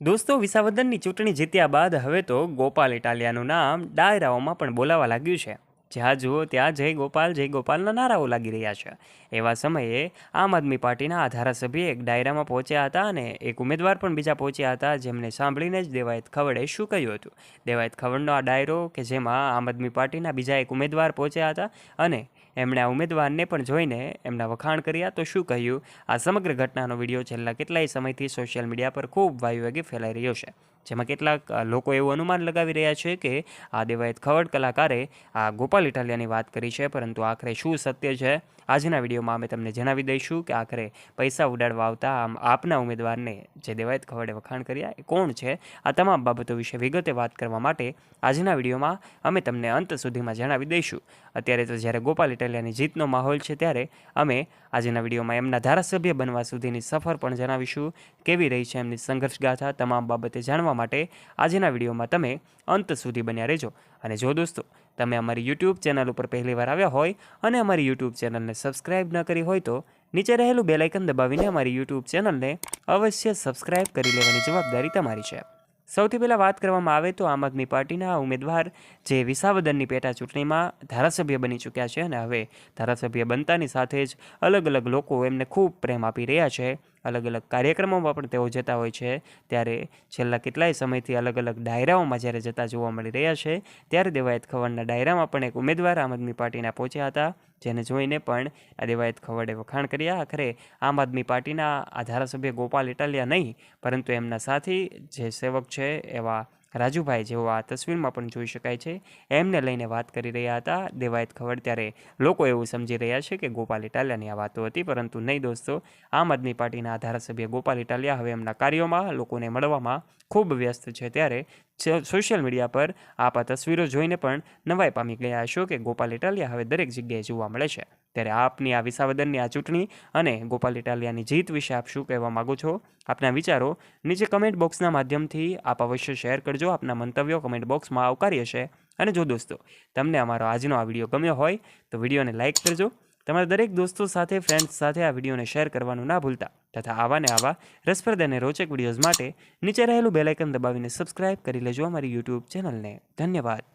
દોસ્તો, વિસાવદનની ચૂંટણી જીત્યા બાદ હવે તો ગોપાલ ઇટાલિયાનું નામ ડાયરાઓમાં પણ બોલાવા લાગ્યું છે. જ્યાં જુઓ ત્યાં જય ગોપાલના નારાઓ લાગી રહ્યા છે. એવા સમયે આમ આદમી પાર્ટીના આ ધારાસભ્ય એક ડાયરામાં પહોંચ્યા હતા અને એક ઉમેદવાર પણ બીજા પહોંચ્યા હતા, જેમને સાંભળીને જ દેવાયત ખવડે શું કહ્યું હતું. દેવાયત ખવડનો આ ડાયરો કે જેમાં આમ આદમી પાર્ટીના બીજા એક ઉમેદવાર પહોંચ્યા હતા અને એમણે આ ઉમેદવારને પણ જોઈને એમના વખાણ કર્યા. તો શું કહ્યું, આ સમગ્ર ઘટનાનો વિડીયો છેલ્લા કેટલાય સમયથી સોશિયલ મીડિયા પર ખૂબ વાયુવેગે ફેલાઈ રહ્યો છે. જેમાં કેટલાક લોકો એવું અનુમાન લગાવી રહ્યા છે કે આ દેવાયત ખવડ કલાકારે આ ગોપાલ ઇટાલિયાની વાત કરી છે, પરંતુ આખરે શું સત્ય છે આજના વિડીયોમાં અમે તમને જણાવી દઈશું કે આખરે પૈસા ઉડાડવા આવતા આમ આપના ઉમેદવારને જે દેવાયત ખવડે વખાણ કર્યા એ કોણ છે. આ તમામ બાબતો વિશે વિગતે વાત કરવા માટે આજના વિડીયોમાં અમે તમને અંત સુધીમાં જણાવી દઈશું. અત્યારે તો જ્યારે ગોપાલ ઇટાલિયાની જીતનો માહોલ છે, ત્યારે અમે આજના વિડીયોમાં એમના ધારાસભ્ય બનવા સુધીની સફર પણ જણાવીશું. કેવી રહી છે એમની સંઘર્ષગાથા, તમામ બાબતે જાણવા માટે આજના વિડીયોમાં તમે અંત સુધી બન્યા રહેજો. અને જો દોસ્તો, તમે અમારી યુટ્યુબ ચેનલ ઉપર પહેલીવાર આવ્યા હોય અને અમારી યુટ્યુબ ચેનલને સબસ્ક્રાઇબ ન કરી હોય તો નીચે રહેલું બેલ આઇકન દબાવીને અમારી યુટ્યુબ ચેનલને અવશ્ય સબસ્ક્રાઇબ કરી લેવાની જવાબદારી તમારી છે. સૌથી પહેલાં વાત કરવામાં આવે તો આમ આદમી પાર્ટીના ઉમેદવાર જે વિસાવદનની પેટા ચૂંટણીમાં ધારાસભ્ય બની ચૂક્યા છે અને હવે ધારાસભ્ય બનતાની સાથે જ અલગ અલગ લોકો એમને ખૂબ પ્રેમ આપી રહ્યા છે. અલગ અલગ કાર્યક્રમોમાં પણ તેઓ જતા હોય છે. ત્યારે છેલ્લા કેટલાય સમયથી અલગ અલગ ડાયરાઓમાં જ્યારે જતા જોવા મળી રહ્યા છે, ત્યારે દેવાયત ખવડના ડાયરામાં પણ એક ઉમેદવાર આમ આદમી પાર્ટીના પહોંચ્યા હતા, જેને જોઈને પણ આ દેવાયત ખવડે વખાણ કર્યા. આખરે આમ આદમી પાર્ટીના આ ધારાસભ્ય ગોપાલ ઇટાલિયા નહીં, પરંતુ એમના સાથી જે સેવક છે એવા રાજુભાઈ, જેઓ આ તસવીરમાં પણ જોઈ શકાય છે, એમને લઈને વાત કરી રહ્યા હતા દેવાયત ખવડ. ત્યારે લોકો એવું સમજી રહ્યા છે કે ગોપાલ ઇટાલિયાની આ વાતો હતી, પરંતુ નહીં દોસ્તો. આમ આદમી પાર્ટીના આ ધારાસભ્ય ગોપાલ ઇટાલિયા હવે એમના કાર્યોમાં લોકોને મળવામાં ખૂબ વ્યસ્ત છે. ત્યારે સોશિયલ મીડિયા પર આપ આ તસવીરો જોઈને પણ નવાઈ પામી ગયા હશો કે ગોપાલ ઇટાલિયા હવે દરેક જગ્યાએ જોવા મળે છે. ત્યારે આપની આ વિસાવદનની આ ચૂંટણી અને ગોપાલ ઇટાલિયાની જીત વિશે આપ શું કહેવા માગો છો? આપના વિચારો નીચે કમેન્ટ બોક્સના માધ્યમથી આપ અવશ્ય શેર કરજો. આપના મંતવ્યો કમેન્ટ બોક્સમાં આવકાર્ય છે. અને જો દોસ્તો, તમને અમારો આજનો આ વિડીયો ગમ્યો હોય તો વિડીયોને લાઇક કરજો. તમારા દરેક દોસ્તો સાથે, ફ્રેન્ડ્સ સાથે આ વિડીયોને શેર કરવાનું ના ભૂલતા. તથા આવા ને આવા રસપ્રદ અને રોચક વિડીયોઝ માટે નીચે રહેલું બેલ આઇકન દબાવીને સબસ્ક્રાઇબ કરી લેજો અમારી યુટ્યુબ ચેનલને. ધન્યવાદ.